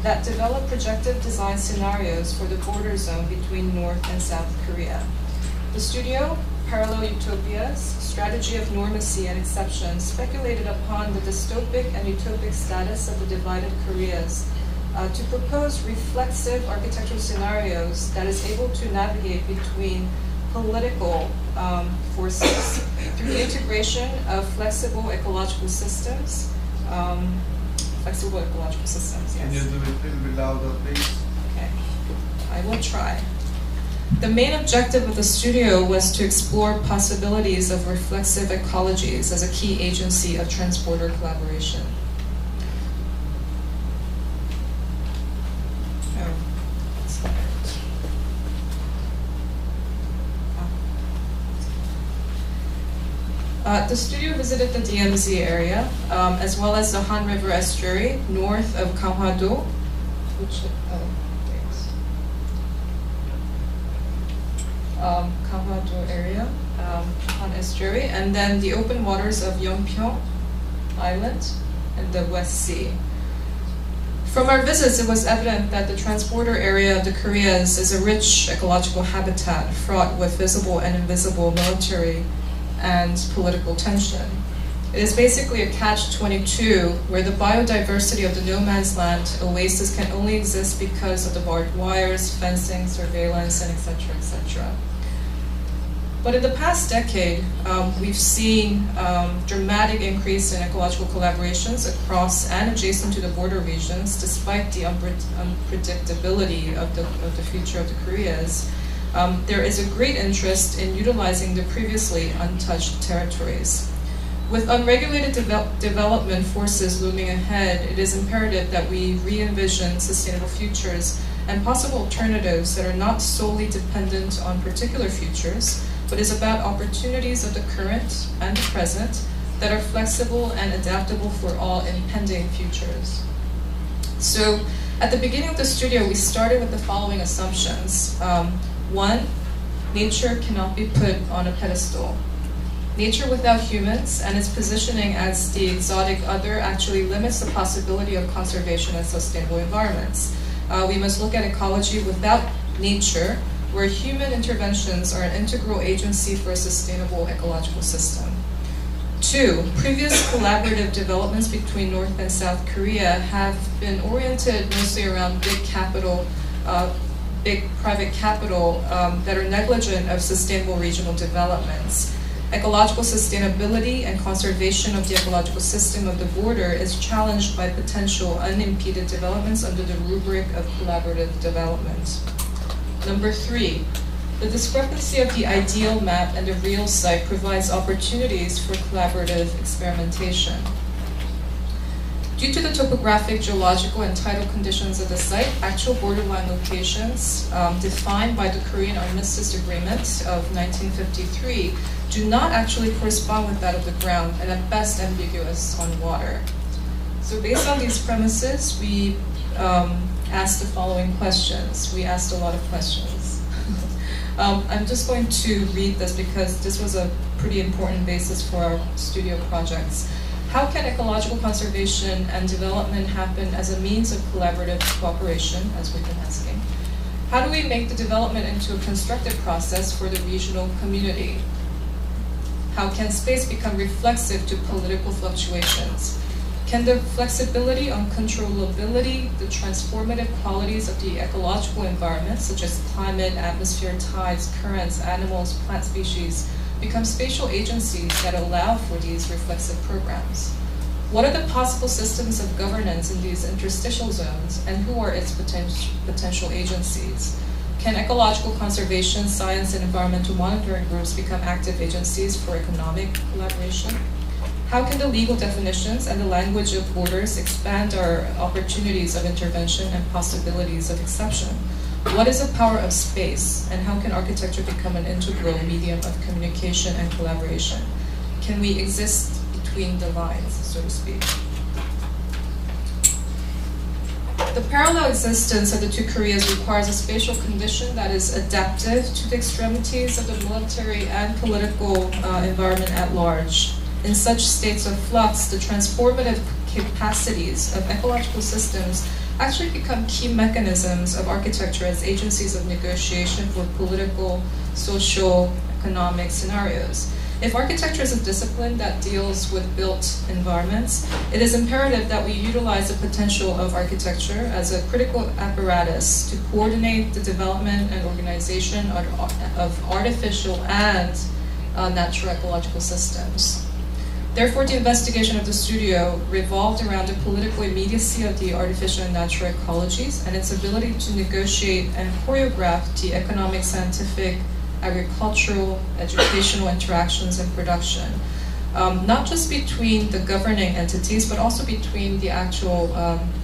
that develop projective design scenarios for the border zone between North and South Korea. The studio, Parallel Utopias, Strategy of Normacy and Exception, speculated upon the dystopic and utopic status of the divided Koreas to propose reflexive architectural scenarios that is able to navigate between political forces through the integration of flexible ecological systems. Yes. Can you do it a little bit louder, please? Okay, I will try. The main objective of the studio was to explore possibilities of reflexive ecologies as a key agency of transborder collaboration. The studio visited the DMZ area, as well as the Han River estuary north of Gangwon-do, Gangwon-do area, Han estuary, and then the open waters of Yeonpyeong Island and the West Sea. From our visits, it was evident that the transborder area of the Koreas is a rich ecological habitat fraught with visible and invisible military and political tension. It is basically a catch-22 where the biodiversity of the no man's land oasis can only exist because of the barbed wires, fencing, surveillance, and etc., etc. But in the past decade, we've seen dramatic increase in ecological collaborations across and adjacent to the border regions, despite the unpredictability of the future of the Koreas. There is a great interest in utilizing the previously untouched territories. With unregulated development forces looming ahead, it is imperative that we re-envision sustainable futures and possible alternatives that are not solely dependent on particular futures, but is about opportunities of the current and the present that are flexible and adaptable for all impending futures. So, at the beginning of the studio, we started with the following assumptions. One, nature cannot be put on a pedestal. Nature without humans and its positioning as the exotic other actually limits the possibility of conservation and sustainable environments. We must look at ecology without nature, where human interventions are an integral agency for a sustainable ecological system. Two, previous collaborative developments between North and South Korea have been oriented mostly around big private capital that are negligent of sustainable regional developments. Ecological sustainability and conservation of the ecological system of the border is challenged by potential unimpeded developments under the rubric of collaborative development. Number three, the discrepancy of the ideal map and the real site provides opportunities for collaborative experimentation. Due to the topographic, geological, and tidal conditions of the site, actual borderline locations defined by the Korean Armistice Agreement of 1953 do not actually correspond with that of the ground, and at best ambiguous on water. So based on these premises, we asked the following questions. We asked a lot of questions. I'm just going to read this because this was a pretty important basis for our studio projects. How can ecological conservation and development happen as a means of collaborative cooperation, as we've been asking? How do we make the development into a constructive process for the regional community? How can space become reflexive to political fluctuations? Can the flexibility, uncontrollability, the transformative qualities of the ecological environment, such as climate, atmosphere, tides, currents, animals, plant species, become spatial agencies that allow for these reflexive programs? What are the possible systems of governance in these interstitial zones, and who are its potential agencies? Can ecological conservation, science, and environmental monitoring groups become active agencies for economic collaboration? How can the legal definitions and the language of borders expand our opportunities of intervention and possibilities of exception? What is the power of space, and how can architecture become an integral medium of communication and collaboration? Can we exist between the lines, so to speak? The parallel existence of the two Koreas requires a spatial condition that is adaptive to the extremities of the military and political environment at large. In such states of flux, the transformative capacities of ecological systems actually become key mechanisms of architecture as agencies of negotiation for political, social, economic scenarios. If architecture is a discipline that deals with built environments, it is imperative that we utilize the potential of architecture as a critical apparatus to coordinate the development and organization of artificial and natural ecological systems. Therefore, the investigation of the studio revolved around the political immediacy of the artificial and natural ecologies and its ability to negotiate and choreograph the economic, scientific, agricultural, educational interactions and production, not just between the governing entities, but also between the actual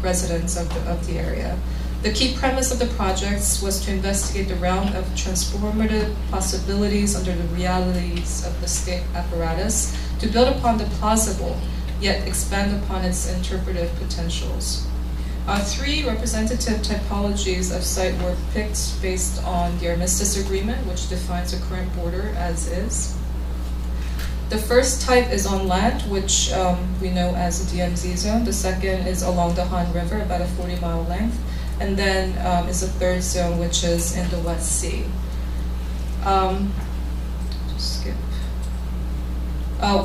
residents of the area. The key premise of the projects was to investigate the realm of transformative possibilities under the realities of the state apparatus, to build upon the plausible, yet expand upon its interpretive potentials. Three representative typologies of site were picked based on the Armistice Agreement, which defines the current border as is. The first type is on land, which we know as the DMZ zone. The second is along the Han River, about a 40-mile length. And then is the third zone, which is in the West Sea. Just skip.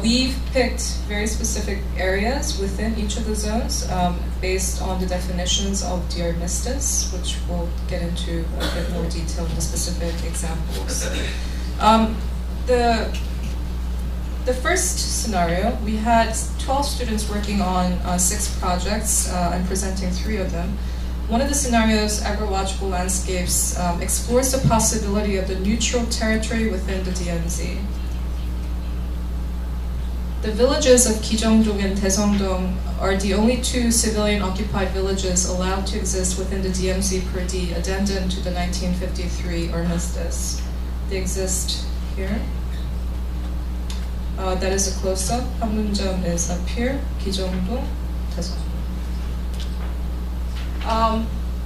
We've picked very specific areas within each of the zones based on the definitions of the Armistice, which we'll get into a bit more detail in the specific examples. The first scenario, we had 12 students working on 6 projects. I'm presenting 3 of them. One of the scenarios, agrological landscapes, explores the possibility of the neutral territory within the DMZ. The villages of Kijeongdong and Daesungdong are the only 2 civilian-occupied villages allowed to exist within the DMZ per the addendum to the 1953 Armistice. They exist here. That is a close-up. Panmunjeom is up here. Kijeongdong, Daesungdong.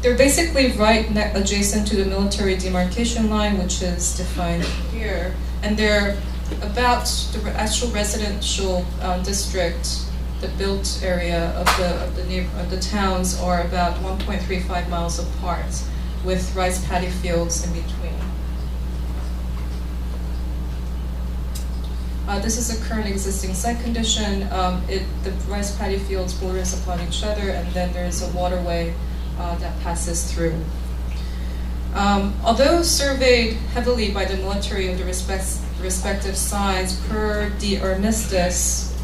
They're basically right adjacent to the military demarcation line, which is defined here, and they're about the actual residential district, the built area of the towns are about 1.35 miles apart, with rice paddy fields in between. This is a current existing site condition. The rice paddy fields borders upon each other, and then there's a waterway that passes through. Although surveyed heavily by the military of the respective sides per the Armistice,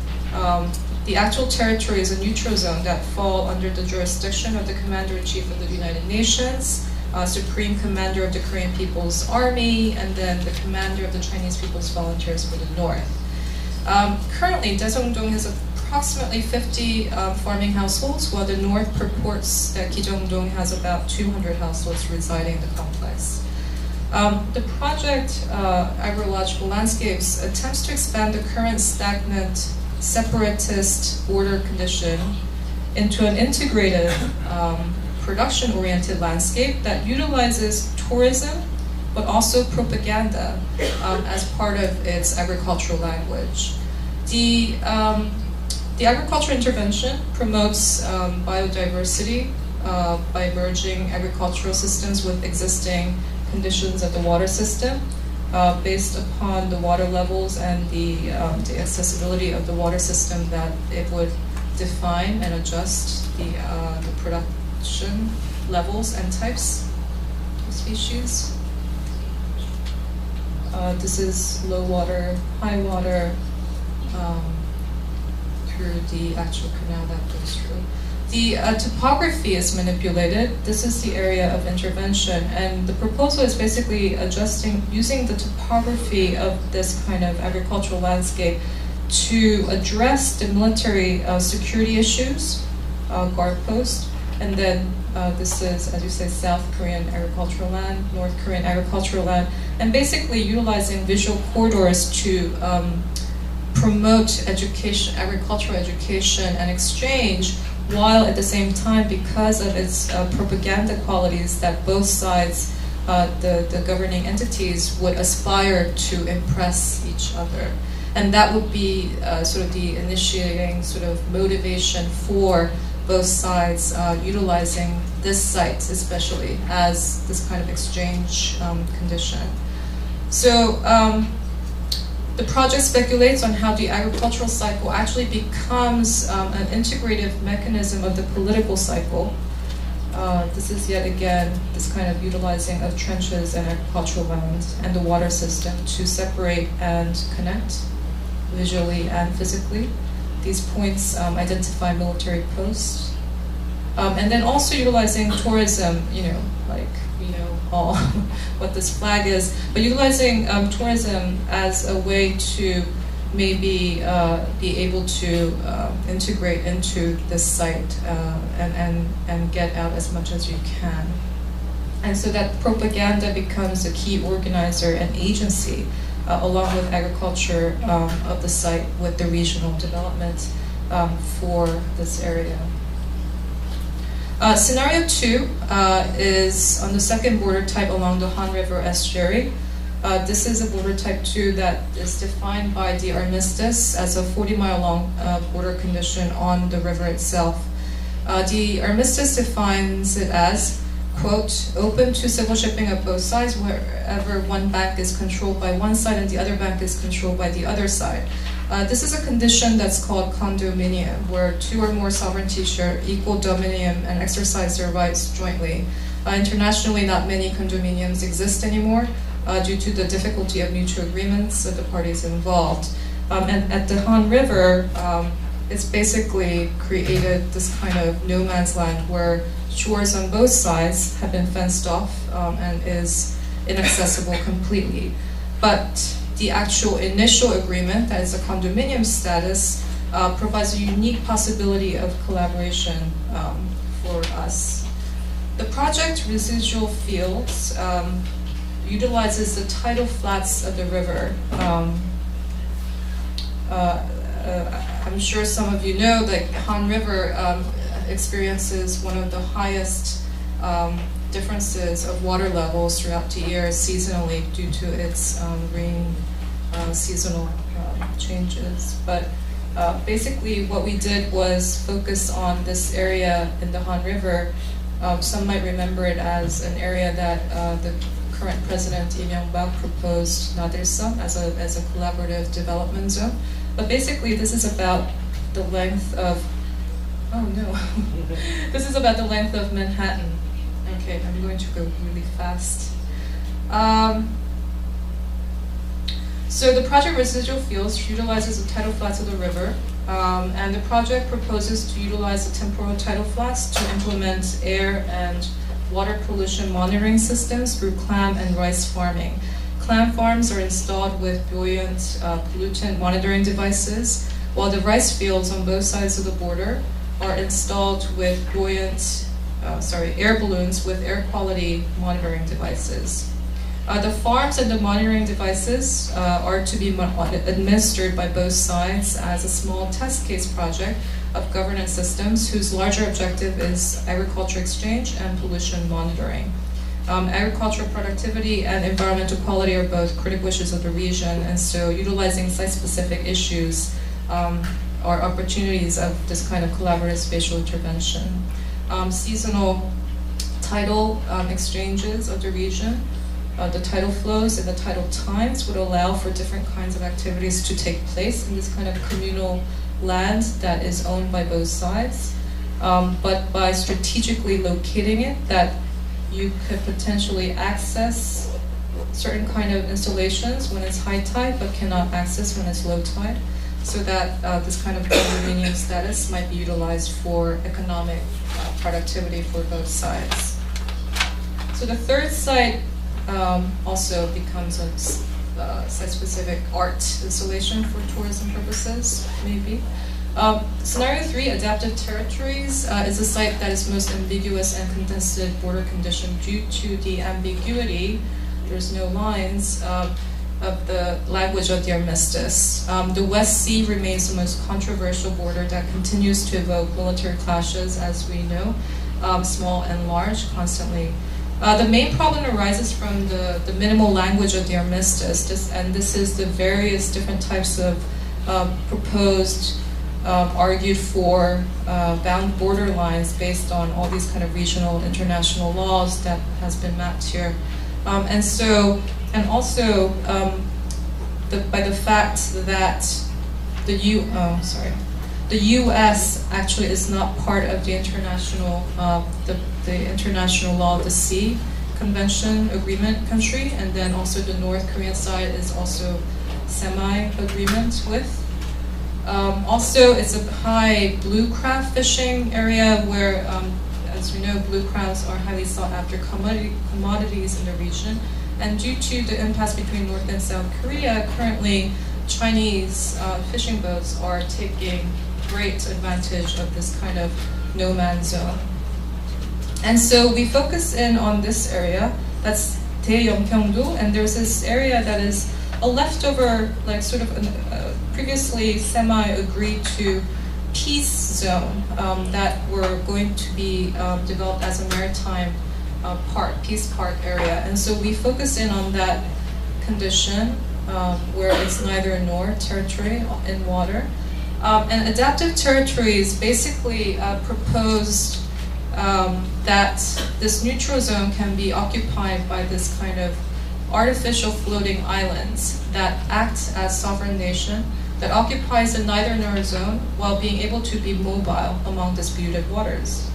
the actual territory is a neutral zone that fall under the jurisdiction of the Commander-in-Chief of the United Nations, Supreme Commander of the Korean People's Army, and then the Commander of the Chinese People's Volunteers for the North. Currently, Daesungdong has approximately 50 farming households, while the North purports that Kijeongdong has about 200 households residing in the complex. The project, Agrological Landscapes, attempts to expand the current stagnant, separatist border condition into an integrated, production-oriented landscape that utilizes tourism, but also propaganda as part of its agricultural language. The agricultural intervention promotes biodiversity by merging agricultural systems with existing conditions of the water system based upon the water levels and the accessibility of the water system, that it would define and adjust the production levels and types of species. This is low water, high water, through the actual canal that goes through. The topography is manipulated. This is the area of intervention, and the proposal is basically using the topography of this kind of agricultural landscape to address the military security issues, guard post, and then this is, as you say, South Korean agricultural land, North Korean agricultural land, and basically utilizing visual corridors to promote education, agricultural education and exchange, while at the same time, because of its propaganda qualities that both sides, the governing entities, would aspire to impress each other. And that would be sort of the initiating sort of motivation for both sides utilizing this site especially as this kind of exchange condition. So the project speculates on how the agricultural cycle actually becomes an integrative mechanism of the political cycle. This is yet again this kind of utilizing of trenches and agricultural land and the water system to separate and connect visually and physically. These points identify military posts. And then also utilizing tourism, like we know all what this flag is, but utilizing tourism as a way to maybe be able to integrate into this site and get out as much as you can. And so that propaganda becomes a key organizer and agency along with agriculture of the site with the regional development for this area. Scenario 2 is on the second border type along the Han River estuary. This is a border type 2 that is defined by the armistice as a 40-mile-long border condition on the river itself. The armistice defines it as, quote, open to civil shipping of both sides wherever one bank is controlled by one side and the other bank is controlled by the other side. This is a condition that's called condominium, where two or more sovereignties share equal dominion and exercise their rights jointly. Internationally, not many condominiums exist anymore due to the difficulty of mutual agreements of the parties involved. And at the Han River, it's basically created this kind of no man's land where shores on both sides have been fenced off and is inaccessible completely. But the actual initial agreement, that is a condominium status, provides a unique possibility of collaboration for us. The project Residual Fields utilizes the tidal flats of the river. I'm sure some of you know that Han River experiences one of the highest differences of water levels throughout the year seasonally due to its rain seasonal changes. But basically what we did was focus on this area in the Han River. Some might remember it as an area that the current president Lee Myung-bak proposed Nadersa as a collaborative development zone. But basically this is about the length of, oh no, this is about the length of Manhattan. Okay, I'm going to go really fast. So the project Residual Fields utilizes the tidal flats of the river, and the project proposes to utilize the temporal tidal flats to implement air and water pollution monitoring systems through clam and rice farming. Clam farms are installed with buoyant pollutant monitoring devices, while the rice fields on both sides of the border are installed with air balloons with air quality monitoring devices. The farms and the monitoring devices are to be administered by both sides as a small test case project of governance systems whose larger objective is agriculture exchange and pollution monitoring. Agricultural productivity and environmental quality are both critical issues of the region, and so utilizing site-specific issues are opportunities of this kind of collaborative spatial intervention. Seasonal tidal exchanges of the region, the tidal flows and the tidal times would allow for different kinds of activities to take place in this kind of communal land that is owned by both sides. But by strategically locating it, that you could potentially access certain kind of installations when it's high tide, but cannot access when it's low tide, so that this kind of condominium status might be utilized for economic productivity for both sides. So the third site also becomes a site-specific art installation for tourism purposes, maybe. Scenario 3, adaptive territories, is a site that is most ambiguous and contested border condition due to the ambiguity, there's no lines, of the language of the armistice. The West Sea remains the most controversial border that continues to evoke military clashes, as we know, small and large, constantly. The main problem arises from the minimal language of the armistice, and this is the various different types of proposed argued for bound border lines based on all these kind of regional international laws that has been mapped here. And also by the fact that the U.S. actually is not part of the international law of the sea convention agreement country, and then also the North Korean side is also semi-agreement with. Also, it's a high blue crab fishing area where, as we know, blue crabs are highly sought after commodities in the region. And due to the impasse between North and South Korea, currently Chinese fishing boats are taking great advantage of this kind of no man's zone. And so we focus in on this area, that's Daeyeongpyeongdo, and there's this area that is a leftover, like sort of previously semi-agreed to peace zone that were going to be developed as a maritime peace park area. And so we focus in on that condition where it's neither nor territory in water. And adaptive territories basically proposed that this neutral zone can be occupied by this kind of artificial floating islands that act as sovereign nation that occupies a neither nor zone while being able to be mobile among disputed waters.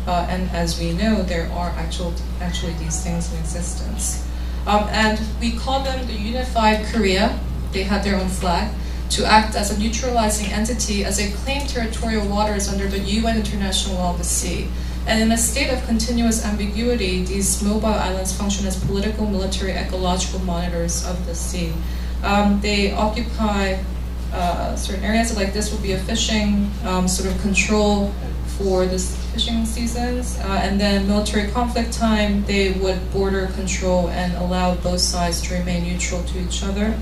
And as we know, there are actually these things in existence. And we call them the Unified Korea. They had their own flag to act as a neutralizing entity as they claim territorial waters under the UN International Law of the Sea. And in a state of continuous ambiguity, these mobile islands function as political, military, ecological monitors of the sea. They occupy certain areas, like this would be a fishing sort of control for the fishing seasons, and then military conflict time, they would border control and allow both sides to remain neutral to each other.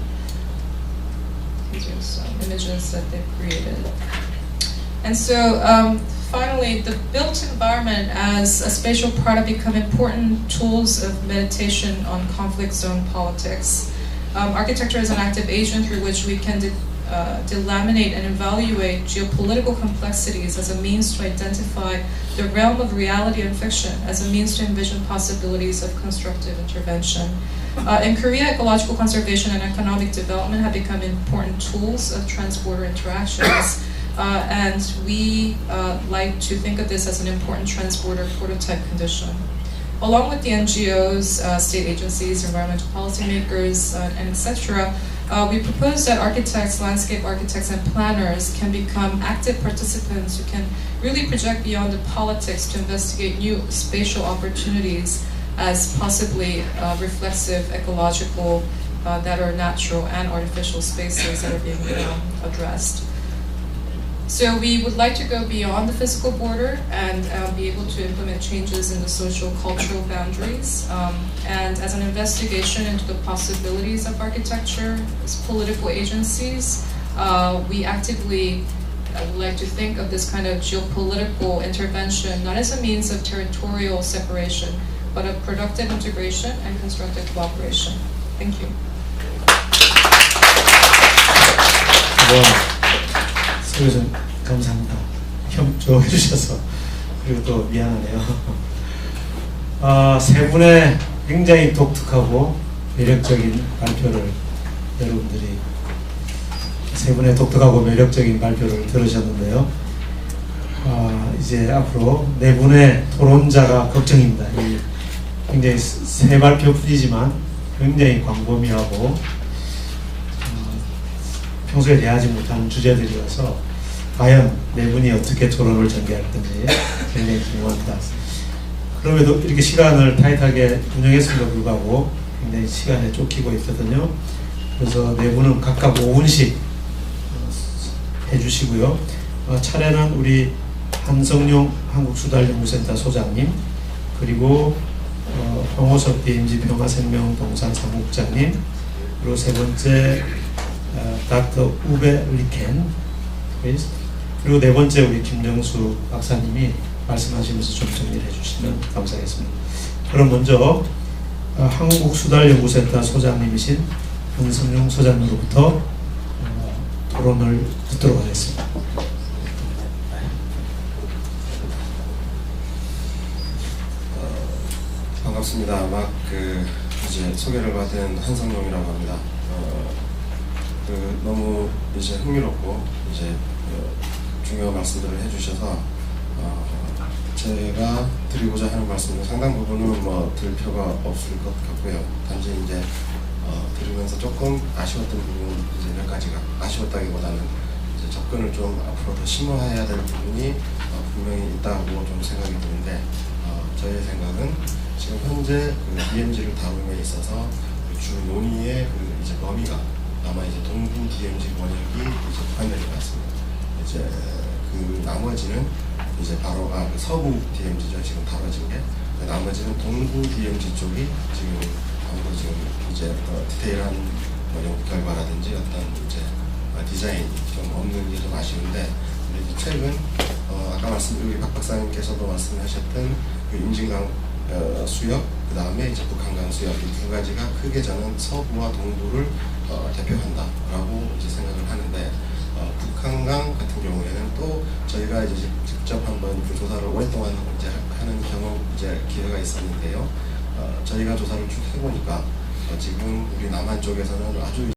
These are some images that they've created. And so finally, the built environment as a spatial product become important tools of meditation on conflict zone politics. Architecture is an active agent through which we can delaminate and evaluate geopolitical complexities as a means to identify the realm of reality and fiction, as a means to envision possibilities of constructive intervention. In Korea, ecological conservation and economic development have become important tools of transborder interactions. And we like to think of this as an important transborder prototype condition. Along with the NGOs, state agencies, environmental policymakers, and etc., we propose that architects, landscape architects, and planners can become active participants who can really project beyond the politics to investigate new spatial opportunities as possibly reflexive, ecological, that are natural and artificial spaces that are being addressed. So we would like to go beyond the physical border and be able to implement changes in the social cultural boundaries. And as an investigation into the possibilities of architecture as political agencies, we actively would like to think of this kind of geopolitical intervention not as a means of territorial separation, but of productive integration and constructive cooperation. Thank you. 수고해주셔서 감사합니다. 협조해 주셔서. 그리고 또 미안하네요. 세 분의 굉장히 독특하고 매력적인 발표를 여러분들이 세 분의 독특하고 매력적인 발표를 들으셨는데요. 이제 앞으로 네 분의 토론자가 걱정입니다. 이 굉장히 새 발표뿐이지만 굉장히 광범위하고 평소에 대하지 못하는 주제들이어서 과연 네 분이 어떻게 토론을 전개할 건지 굉장히 궁금합니다. 그럼에도 이렇게 시간을 타이트하게 운영했음에도 불구하고 굉장히 시간에 쫓기고 있거든요. 그래서 네 분은 각각 5분씩 해주시고요. 차례는 우리 한성용 한국수달연구센터 소장님, 그리고 홍호섭 DMZ 평화생명동산 사무국장님, 그리고 세 번째 닥터 우베 리켄, 그리고 네 번째 우리 김정수 박사님이 말씀하시면서 좀 정리를 해주시면 감사하겠습니다. 그럼 먼저 한국수달연구센터 소장님이신 한성용 소장님으로부터 토론을 듣도록 하겠습니다. 반갑습니다. 이제 소개를 받은 한성용이라고 합니다. 너무 이제 흥미롭고 이제 중요한 말씀들을 해주셔서 제가 드리고자 하는 말씀은 상당 부분은 들 필요가 없을 것 같고요. 단지 이제 들으면서 조금 아쉬웠던 부분 이제 몇 가지가 아쉬웠다기보다는 이제 접근을 좀 앞으로 더 심화해야 될 부분이 분명히 있다고 좀 생각이 드는데 저의 생각은 지금 현재 DMZ를 다룸에 있어서 주 논의의 이제 범위가 아마 이제 동부 DMZ 원역이 이제 포함될 것 같습니다. 이제 나머지는 이제 바로 서부 DMZ죠. 지금 다뤄진 게 나머지는 동부 DMZ 쪽이 지금 아무도 지금 이제 디테일한 연구 결과라든지 어떤 이제 디자인이 좀 없는 게 좀 아쉬운데 최근 아까 우리 박 박사님께서도 말씀하셨던 임진강 수역, 그 다음에 이제 북한강 수역 이 두 가지가 크게 저는 서부와 동부를 대표한다라고 이제 생각을 하는데 북한강 같은 경우에는 또 저희가 이제 직접 한번 그 조사를 오랫동안 이제 하는 경험 이제 기회가 있었는데요. 저희가 조사를 쭉 해보니까 지금 우리 남한 쪽에서는 아주